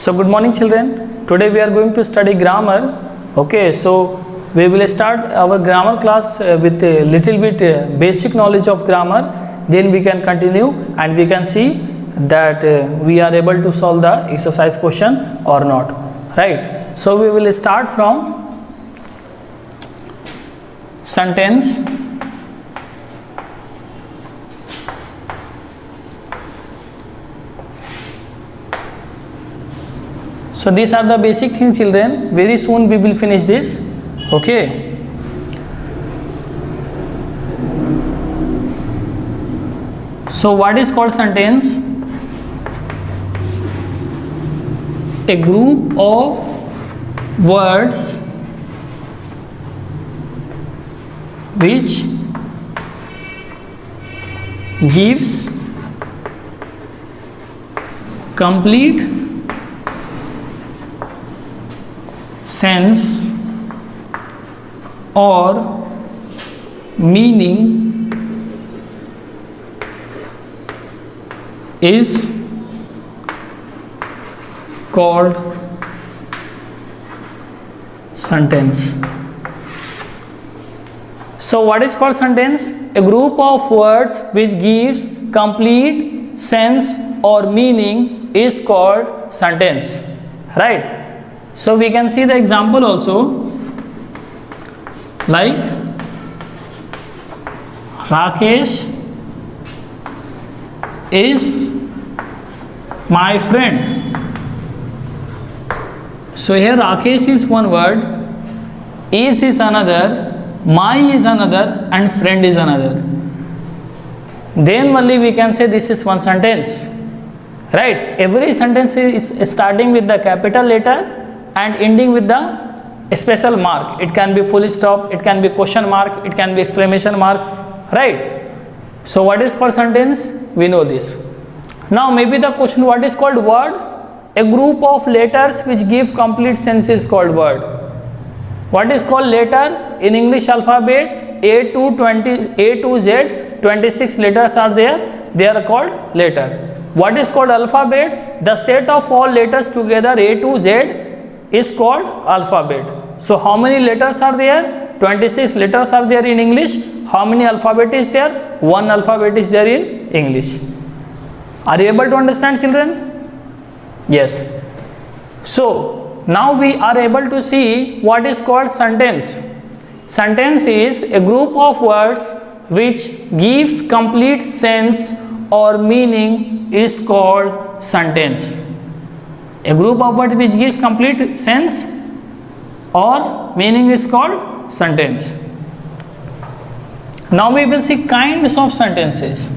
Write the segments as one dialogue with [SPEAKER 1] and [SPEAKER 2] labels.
[SPEAKER 1] So good morning children. Today we are going to study grammar. Okay, so we will start our grammar class with a little bit basic knowledge of grammar. Then we can continue and we can see that we are able to solve the exercise question or not. Right. So we will start from sentence. So these are the basic things children. Very soon we will finish this. Okay. So what is called sentence? A group of words which gives complete sense or meaning is called sentence. So what is called sentence? A group of words which gives complete sense or meaning is called sentence. Right? So we can see the example also, like Rakesh is my friend. So here Rakesh is one word, is another, my is another, and friend is another. Then only we can say this is one sentence. Right? Every sentence is starting with the capital letter and ending with the special mark. It can be full stop, it can be question mark, it can be exclamation mark. Right? So what is called sentence? We know this. Now maybe the question, what is called word? A group of letters which give complete sense is called word. What is called letter? In English alphabet, A to Z, 26 letters are there. They are called letter. What is called alphabet? The set of all letters together, A to Z, is called alphabet. So how many letters are there? 26 letters are there in English. How many alphabet is there? One alphabet is there in English. Are you able to understand children? Yes. So now we are able to see what is called sentence. Sentence is a group of words which gives complete sense or meaning is called sentence. A group of words which gives complete sense or meaning is called sentence. Now we will see kinds of sentences.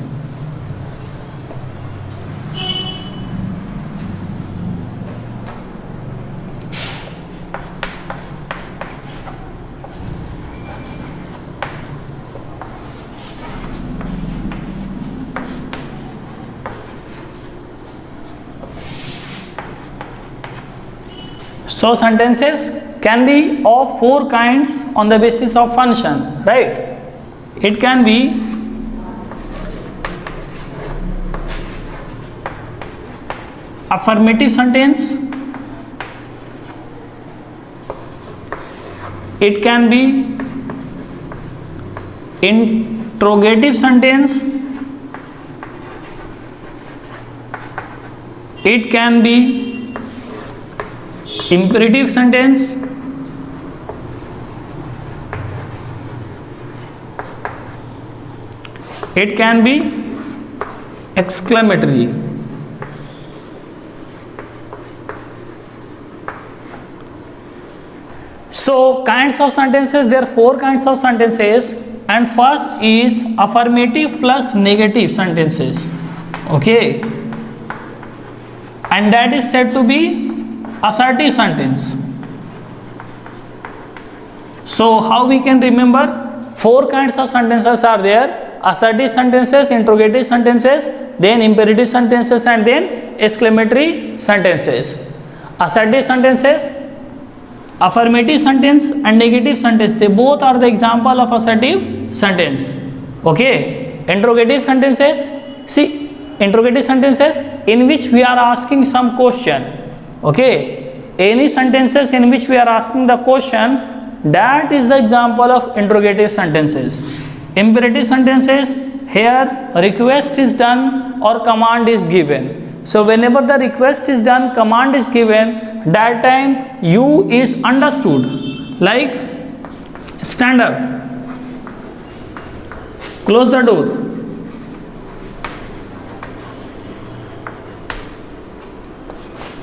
[SPEAKER 1] So sentences can be of four kinds on the basis of function, right? It can be affirmative sentence, it can be interrogative sentence, it can be imperative sentence, it can be exclamatory. So kinds of sentences, there are four kinds of sentences, and first is affirmative plus negative sentences. Okay, and that is said to be assertive sentence. So how we can remember? Four kinds of sentences are there: assertive sentences, interrogative sentences, then imperative sentences, and then exclamatory sentences. Assertive sentences, affirmative sentence and negative sentence, they both are the example of assertive sentence. Okay, interrogative sentences, see, interrogative sentences in which we are asking some question. Okay, any sentences in which we are asking the question, that is the example of interrogative sentences. Imperative sentences, here request is done or command is given. So whenever the request is done, command is given, that time you is understood. Like stand up, close the door,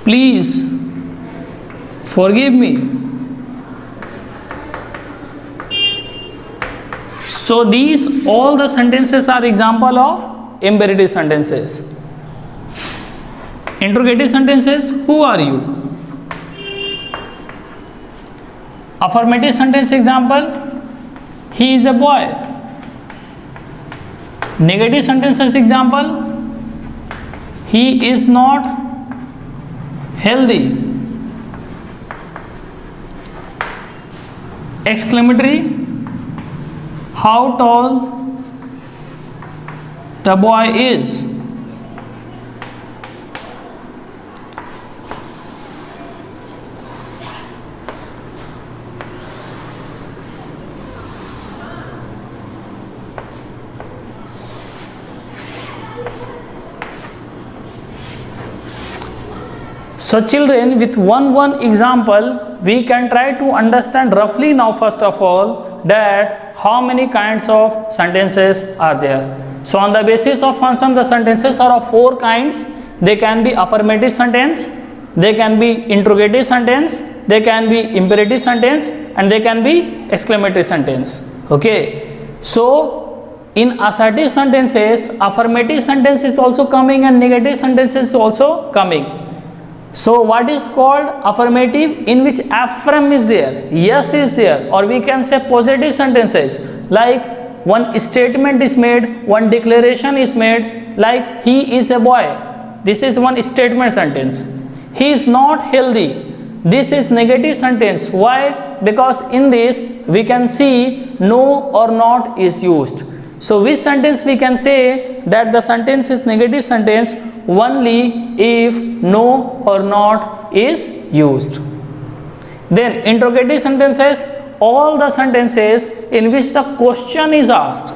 [SPEAKER 1] please forgive me. So these all the sentences are example of imperative sentences. Interrogative sentences, who are you? Affirmative sentence example, he is a boy. Negative sentences example, he is not healthy. Exclamatory, how tall the boy is. So children, with one example, we can try to understand roughly now first of all that how many kinds of sentences are there. So on the basis of function, the sentences are of 4 kinds. They can be affirmative sentence, they can be interrogative sentence, they can be imperative sentence, and they can be exclamatory sentence. Okay. So in assertive sentences, affirmative sentence is also coming and negative sentence is also coming. So what is called affirmative, in which affirm is there, yes is there, or we can say positive sentences, like one statement is made, one declaration is made, like he is a boy. This is one statement sentence. He is not healthy. This is negative sentence. Why? Because in this we can see no or not is used. So which sentence we can say that the sentence is negative sentence? Only if no or not is used. Then interrogative sentences, all the sentences in which the question is asked.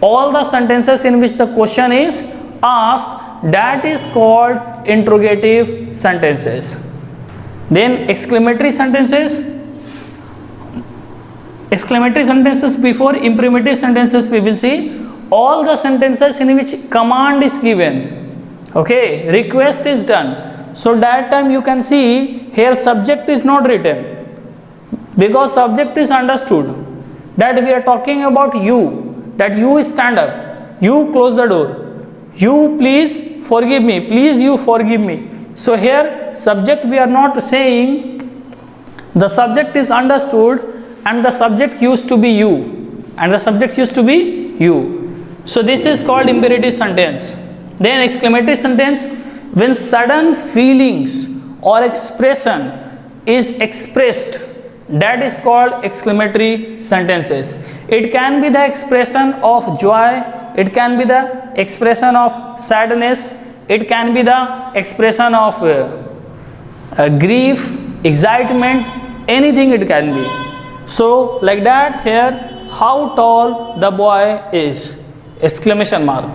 [SPEAKER 1] All the sentences in which the question is asked, that is called interrogative sentences. Then exclamatory sentences. Exclamatory sentences before imperative sentences we will see. All the sentences in which command is given. Okay, request is done. So that time you can see here subject is not written, because subject is understood that we are talking about you, that you stand up, you close the door, you please forgive me, please you forgive me. So here subject we are not saying, the subject is understood and the subject used to be you, and the subject used to be you. So this is called imperative sentence. Then exclamatory sentence, when sudden feelings or expression is expressed, that is called exclamatory sentences. It can be the expression of joy, it can be the expression of sadness, it can be the expression of grief, excitement, anything it can be. So like that here, how tall the boy is, exclamation mark.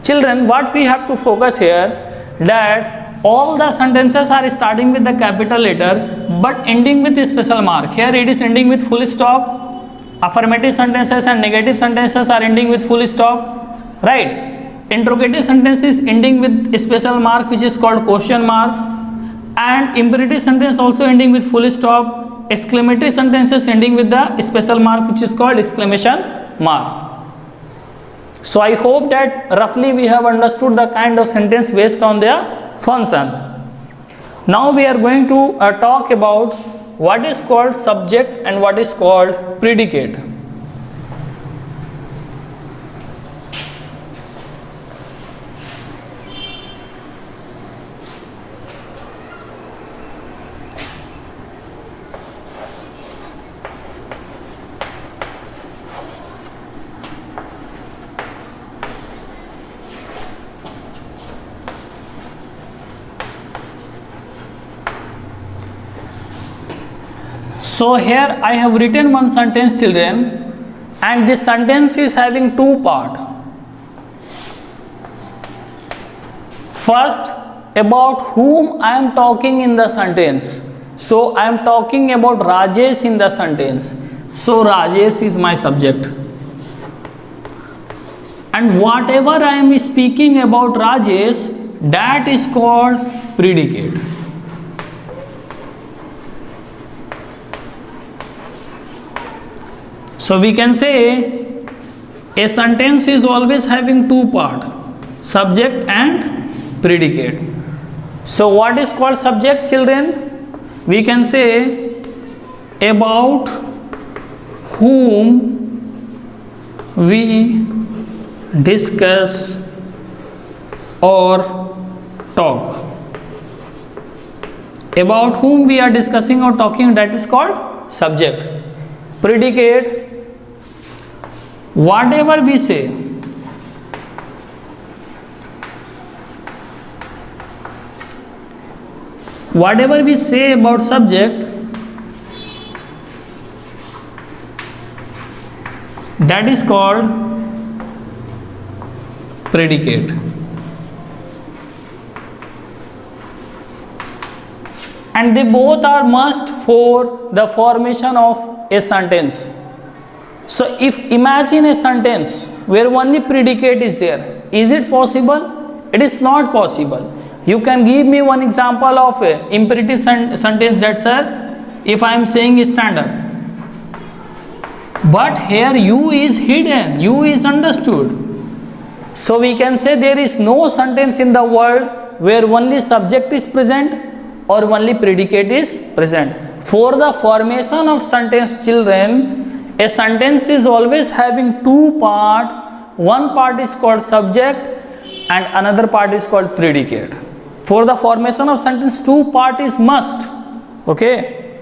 [SPEAKER 1] Children, what we have to focus here, that all the sentences are starting with the capital letter but ending with a special mark. Here it is ending with full stop. Affirmative sentences and negative sentences are ending with full stop, right? Interrogative sentence is ending with a special mark which is called question mark, and imperative sentence also ending with full stop. Exclamatory sentences ending with the special mark which is called exclamation mark. So I hope that roughly we have understood the kind of sentence based on their function. Now we are going to talk about what is called subject and what is called predicate. So here I have written one sentence, children, and this sentence is having two parts. First, about whom I am talking in the sentence. So I am talking about Rajesh in the sentence. So Rajesh is my subject. And whatever I am speaking about Rajesh, that is called predicate. So we can say a sentence is always having two parts, subject and predicate. So what is called subject, children? We can say about whom we discuss or talk. About whom we are discussing or talking, that is called subject. Predicate, whatever we say, whatever we say about subject, that is called predicate. And they both are must for the formation of a sentence. So if imagine a sentence where only predicate is there, is it possible? It is not possible. You can give me one example of a imperative sentence, that sir, if I am saying stand up. But here you is hidden, you is understood. So we can say there is no sentence in the world where only subject is present or only predicate is present. For the formation of sentence, children, a sentence is always having two parts. One part is called subject and another part is called predicate. For the formation of sentence, two part is must. Okay.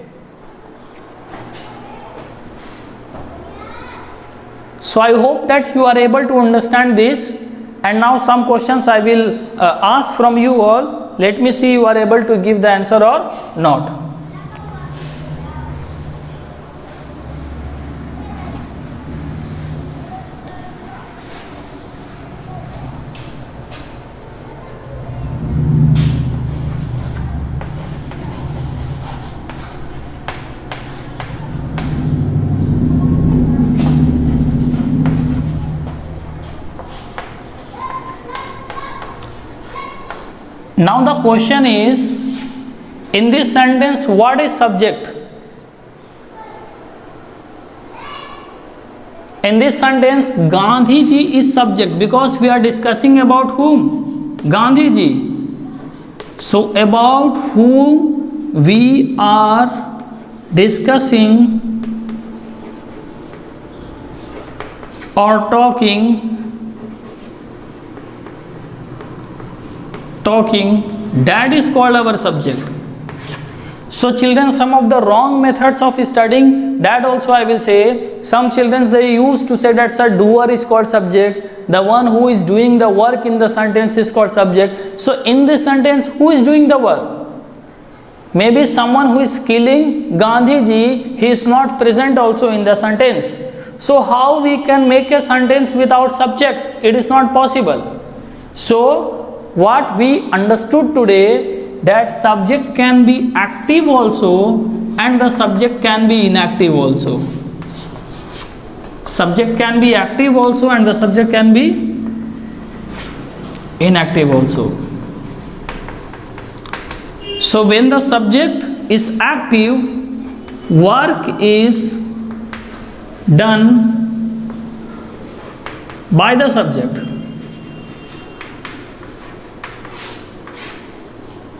[SPEAKER 1] So I hope that you are able to understand this. And now some questions I will ask from you all. Let me see you are able to give the answer or not. Now the question is, in this sentence, what is subject? In this sentence, Gandhi ji is subject because we are discussing about whom? Gandhi ji. So about whom we are discussing or talking, that is called our subject. So children, some of the wrong methods of studying, that also I will say. Some children, they used to say that sir, doer is called subject, the one who is doing the work in the sentence is called subject. So in this sentence, who is doing the work? Maybe someone who is killing Gandhi ji, he is not present also in the sentence. So how we can make a sentence without subject? It is not possible. So what we understood today, that subject can be active also and the subject can be inactive also. Subject can be active also and the subject can be inactive also. So when the subject is active, work is done by the subject.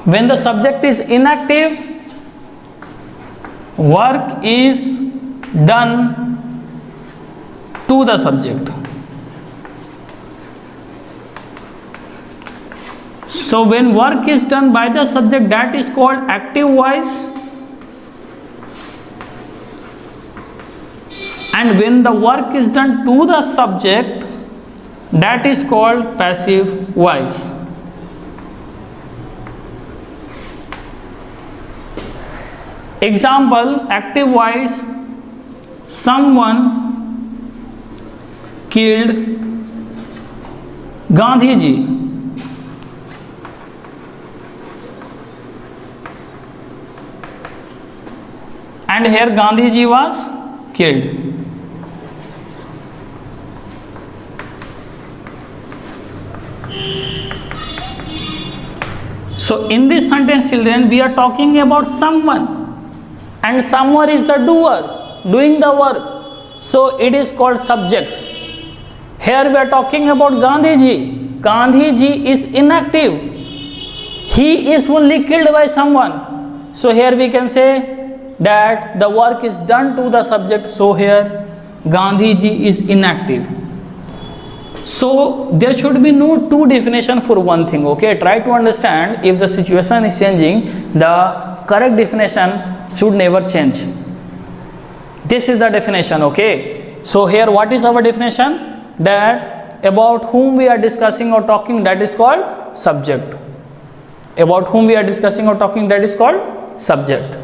[SPEAKER 1] When the subject is inactive, work is done to the subject. So when work is done by the subject, that is called active voice. And when the work is done to the subject, that is called passive voice. Example, active voice, someone killed Gandhi ji. And here Gandhi ji was killed. So in this sentence, children, we are talking about someone, and someone is the doer, doing the work. So it is called subject. Here we are talking about Gandhi ji. Gandhi ji is inactive. He is only killed by someone. So here we can say that the work is done to the subject. So here Gandhi ji is inactive. So there should be no two definition for one thing. Okay, try to understand. If the situation is changing, the correct definition should never change. This is the definition. Okay, so here what is our definition? That about whom we are discussing or talking, that is called subject. About whom we are discussing or talking, that is called subject.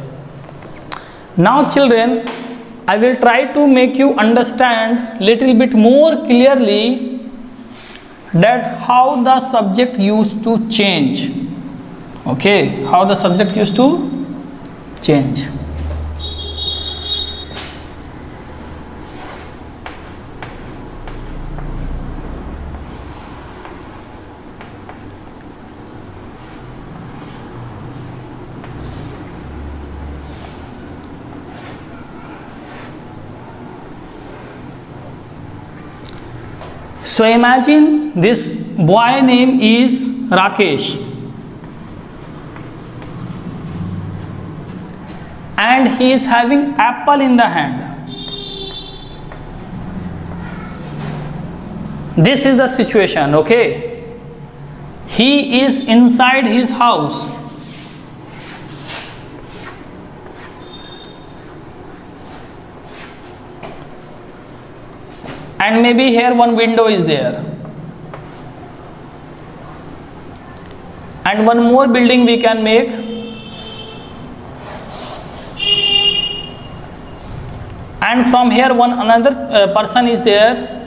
[SPEAKER 1] Now children, I will try to make you understand little bit more clearly that how the subject used to change. Okay, how the subject used to change. So imagine this boy name is Rakesh, and he is having apple in the hand. This is the situation. Okay, he is inside his house. And maybe here one window is there, and one more building we can make, and from here one another person is there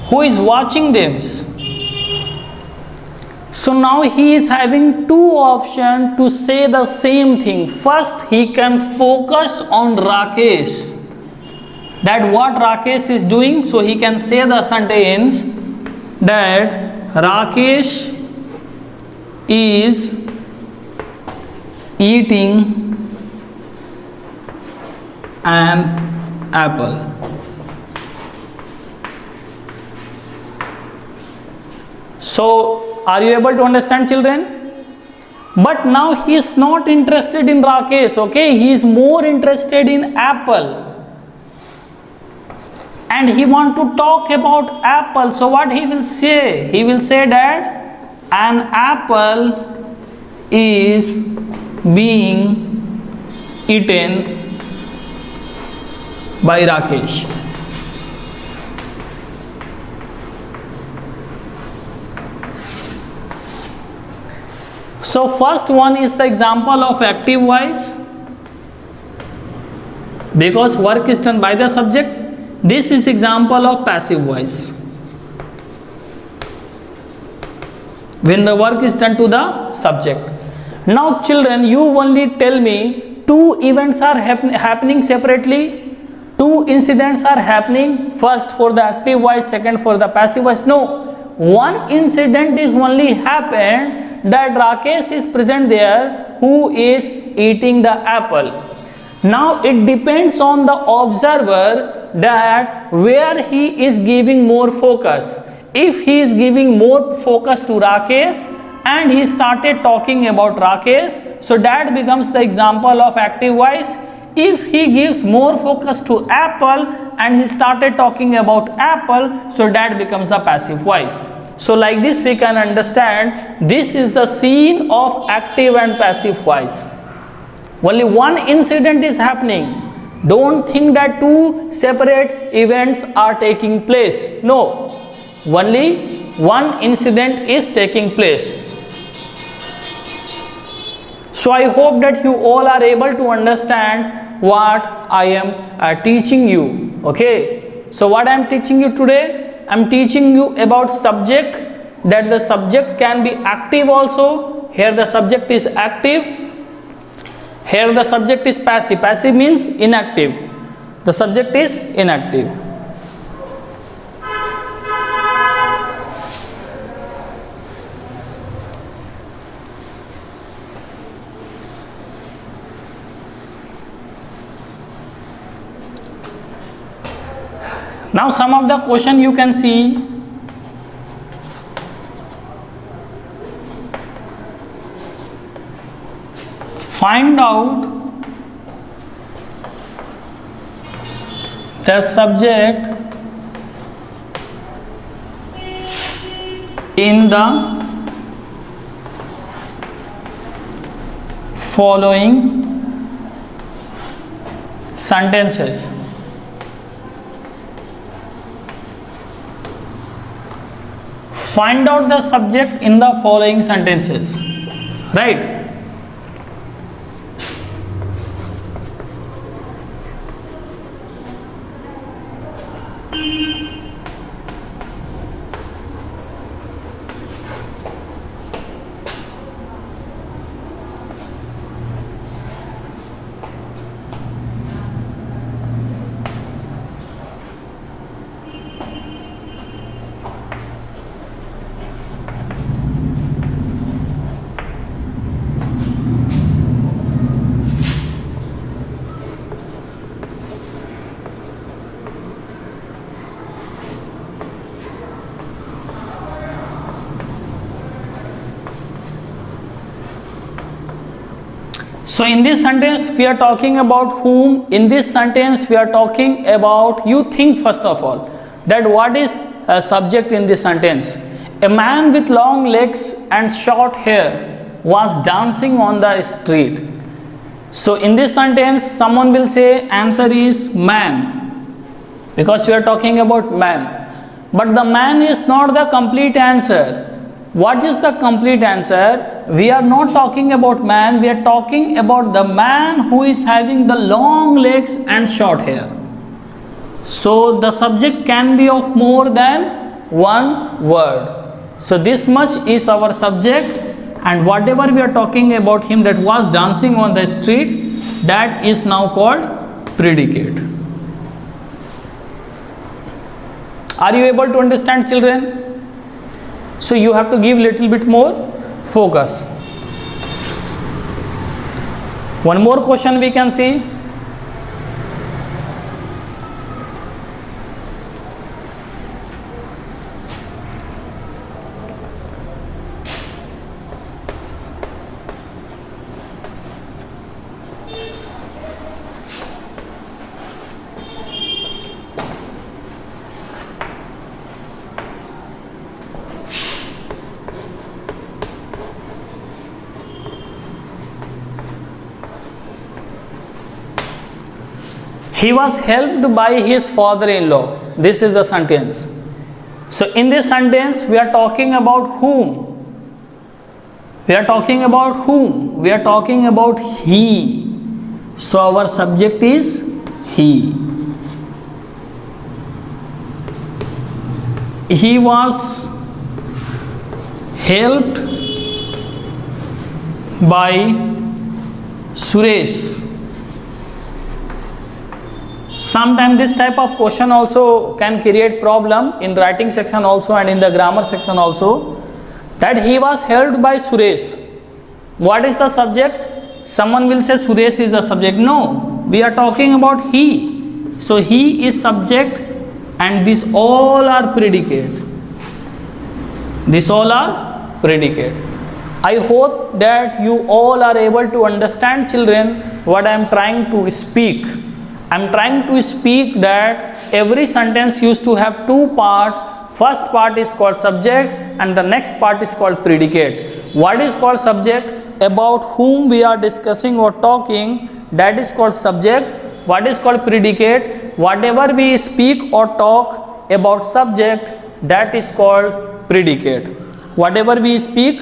[SPEAKER 1] who is watching them. So now he is having two options to say the same thing. First, he can focus on Rakesh, that what Rakesh is doing. So he can say the sentence that Rakesh is eating an apple. So are you able to understand, children? But now he is not interested in Rakesh. Okay, he is more interested in apple, and he want to talk about apple. So what he will say? He will say that an apple is being eaten by Rakesh. So first one is the example of active voice, because work is done by the subject. This is example of passive voice, when the work is done to the subject. Now children, you only tell me two events are happening separately, two incidents are happening, first for the active voice, second for the passive voice. No, one incident is only happened, that Rakesh is present there who is eating the apple. Now it depends on the observer that where he is giving more focus. If he is giving more focus to Rakesh and he started talking about Rakesh, so that becomes the example of active voice. If he gives more focus to apple and he started talking about apple, so that becomes the passive voice. So like this we can understand this is the scene of active and passive voice. Only one incident is happening. Don't think that two separate events are taking place. No, only one incident is taking place. So I hope that you all are able to understand what I am teaching you. Okay, so what I am teaching you today, I am teaching you about subject, that the subject can be active also. Here the subject is active, here the subject is passive. Passive means inactive, the subject is inactive. Now some of the question you can see. Find out the subject in the following sentences. Find out the subject in the following sentences, right? So in this sentence we are talking about whom? In this sentence we are talking about, you think first of all that what is a subject in this sentence. A man with long legs and short hair was dancing on the street. So in this sentence someone will say answer is man, because we are talking about man. But the man is not the complete answer. What is the complete answer? We are not talking about man, we are talking about the man who is having the long legs and short hair. So the subject can be of more than one word. So this much is our subject, and whatever we are talking about him that was dancing on the street, that is now called predicate. Are you able to understand, children? So you have to give little bit more focus. One more question we can see. He was helped by his father-in-law. This is the sentence. So in this sentence we are talking about whom? We are talking about whom? We are talking about he. So our subject is he. He was helped by Suresh. Sometimes this type of question also can create problem in writing section also and in the grammar section also, that he was helped by Suresh. What is the subject? Someone will say Suresh is the subject. No, we are talking about he. So he is subject and these all are predicate. These all are predicate. I hope that you all are able to understand, children, what I am trying to speak. I am trying to speak that every sentence used to have two parts. First part is called subject and the next part is called predicate. What is called subject? About whom we are discussing or talking, that is called subject. What is called predicate? Whatever we speak or talk about subject, that is called predicate. Whatever we speak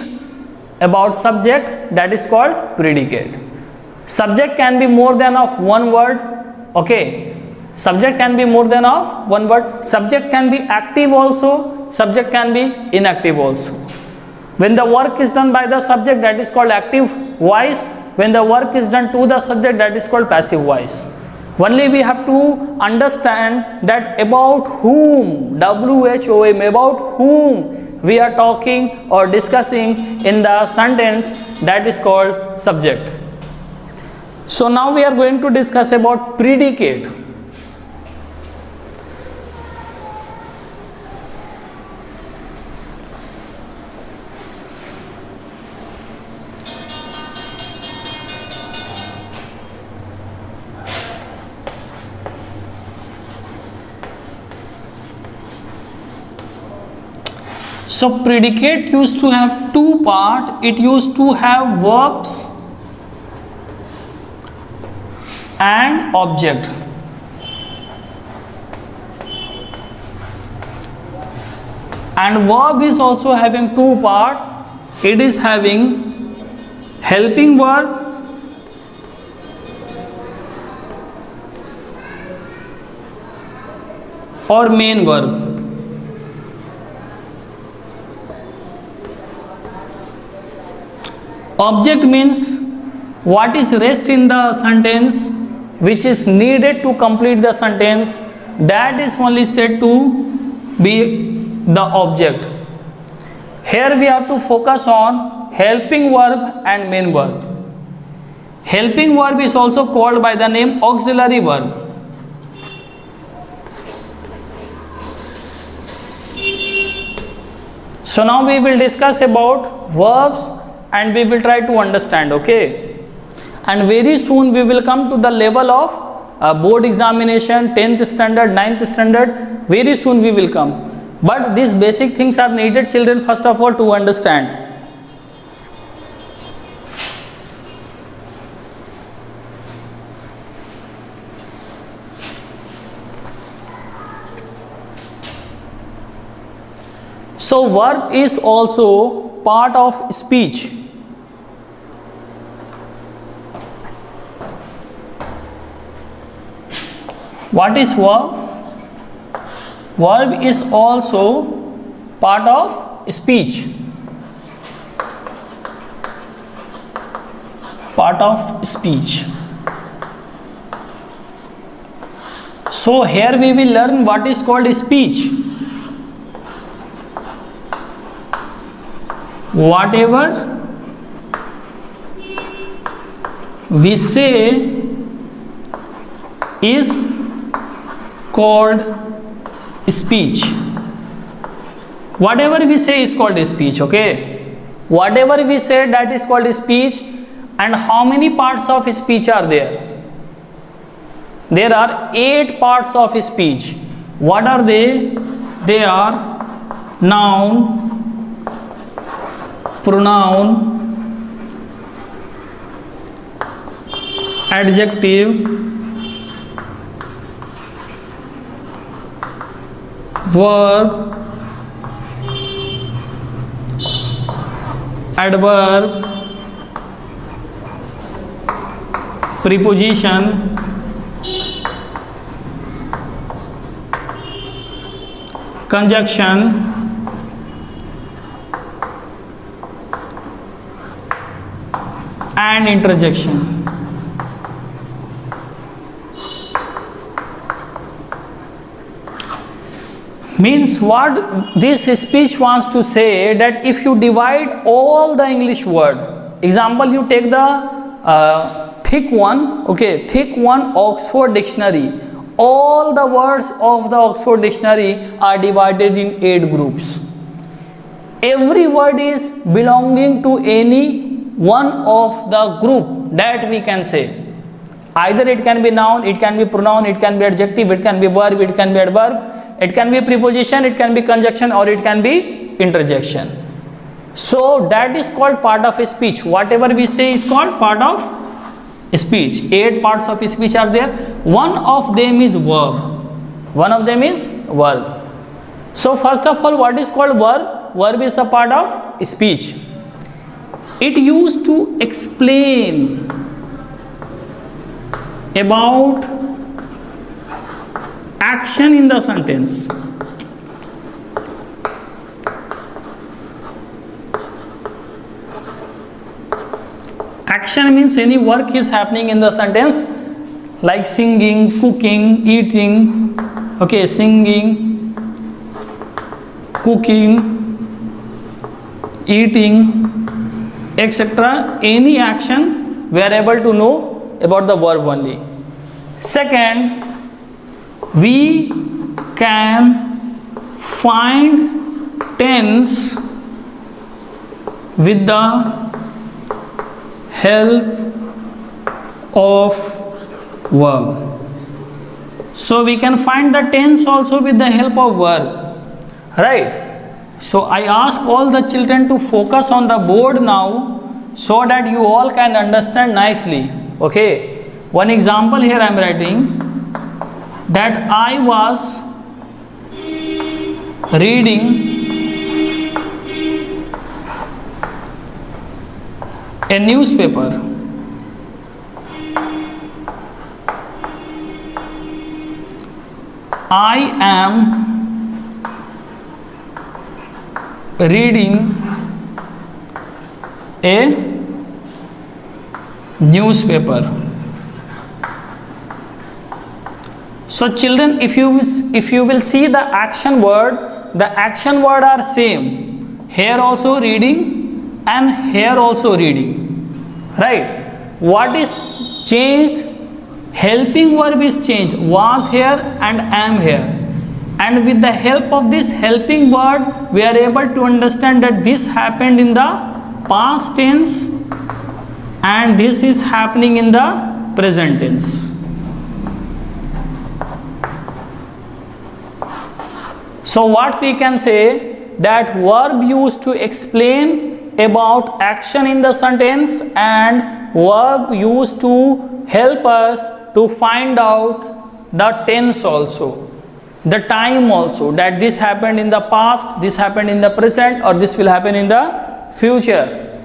[SPEAKER 1] about subject, that is called predicate. Subject can be more than of one word. Okay, subject can be more than of one word. Subject can be active also, subject can be inactive also. When the work is done by the subject, that is called active voice. When the work is done to the subject, that is called passive voice. Only we have to understand that about whom, WHOM, about whom we are talking or discussing in the sentence, that is called subject. So now we are going to discuss about predicate. So predicate used to have two parts. It used to have verbs and object. And verb is also having two parts. It is having helping verb or main verb. Object means what is rest in the sentence, which is needed to complete the sentence, that is only said to be the object. Here we have to focus on helping verb and main verb. Helping verb is also called by the name auxiliary verb. So now we will discuss about verbs and we will try to understand, okay? And very soon we will come to the level of board examination, 10th standard, 9th standard, very soon we will come. But these basic things are needed, children, first of all, to understand. So verb is also part of speech. What is verb? Verb is also part of speech. Part of speech. So here we will learn what is called speech. Whatever we say is called speech. Whatever we say is called speech, okay? Whatever we say, that is called speech. And how many parts of speech are there? There are 8 parts of speech. What are they? They are noun, pronoun, adjective, verb, adverb, preposition, conjunction, and interjection. Means what this speech wants to say, that if you divide all the English word, example, you take the thick one, okay, thick one Oxford dictionary, all the words of the Oxford dictionary are divided in 8 groups. Every word is belonging to any one of the group that we can say. Either it can be noun, it can be pronoun, it can be adjective, it can be verb, it can be adverb, it can be preposition, it can be conjunction, or it can be interjection. So that is called part of a speech. Whatever we say is called part of speech. 8 parts of speech are there. One of them is verb. One of them is verb. So first of all, what is called verb? Verb is the part of speech. It used to explain about action in the sentence. Action means any work is happening in the sentence, like singing, cooking, eating. Okay, singing, cooking, eating, etc. Any action we are able to know about the verb only. Second, we can find tense with the help of verb. So we can find the tense also with the help of verb, right? So I ask all the children to focus on the board now, so that you all can understand nicely. Okay, one example here I am writing, that I was reading a newspaper. I am reading a newspaper. So children, if you will see the action word are same. Here also reading and here also reading, right? What is changed? Helping verb is changed. Was here and am here. And with the help of this helping word, we are able to understand that this happened in the past tense and this is happening in the present tense. So what we can say, that verb used to explain about action in the sentence and verb used to help us to find out the tense also, the time also, that this happened in the past, this happened in the present, or this will happen in the future,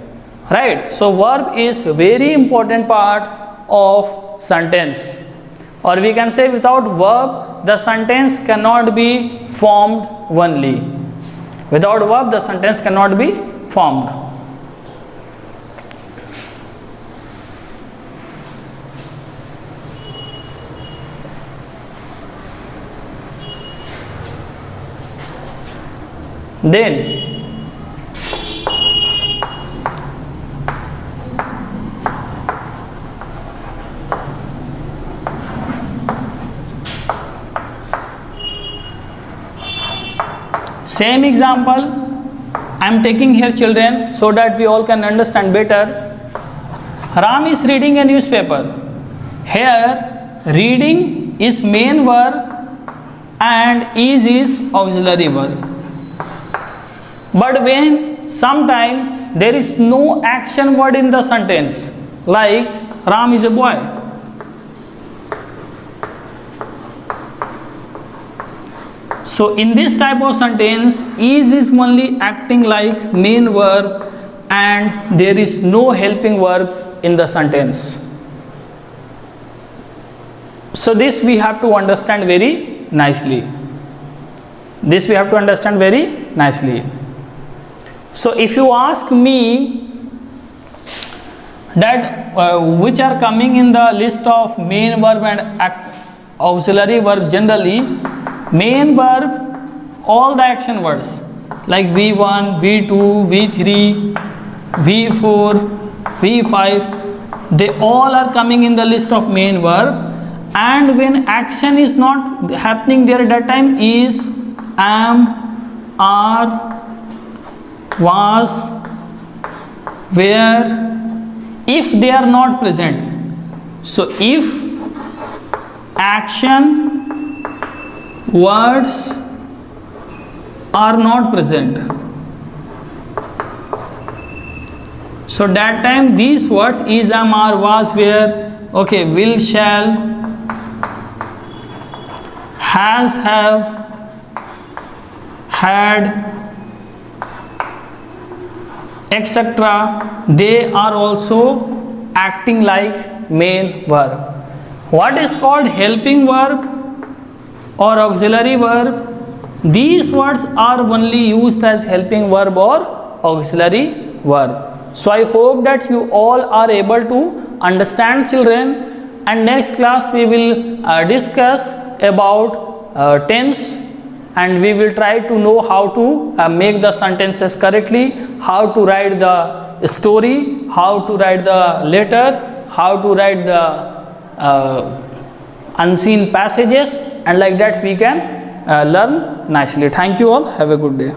[SPEAKER 1] right? So verb is very important part of sentence, or we can say without verb the sentence cannot be formed only. Without verb the sentence cannot be formed. Then same example I am taking here, children, so that we all can understand better. Ram is reading a newspaper. Here reading is main verb and is auxiliary verb. But when sometime there is no action word in the sentence, like Ram is a boy, so in this type of sentence, is only acting like main verb and there is no helping verb in the sentence. So this we have to understand very nicely. This we have to understand very nicely. So if you ask me that which are coming in the list of main verb and auxiliary verb, generally main verb, all the action words like V1, V2, V3, V4, V5, they all are coming in the list of main verb, and when action is not happening there at that time, is, am, are, was, where, if they are not present. So if action words are not present, so that time these words is, am, are, was, where, okay, will, shall, has, have, had, etc., they are also acting like main verb. What is called helping verb or auxiliary verb? These words are only used as helping verb or auxiliary verb. So I hope that you all are able to understand, children, and next class we will discuss about tense, and we will try to know how to make the sentences correctly, how to write the story, how to write the letter, how to write the unseen passages, and like that we can learn nicely. Thank you all. Have a good day.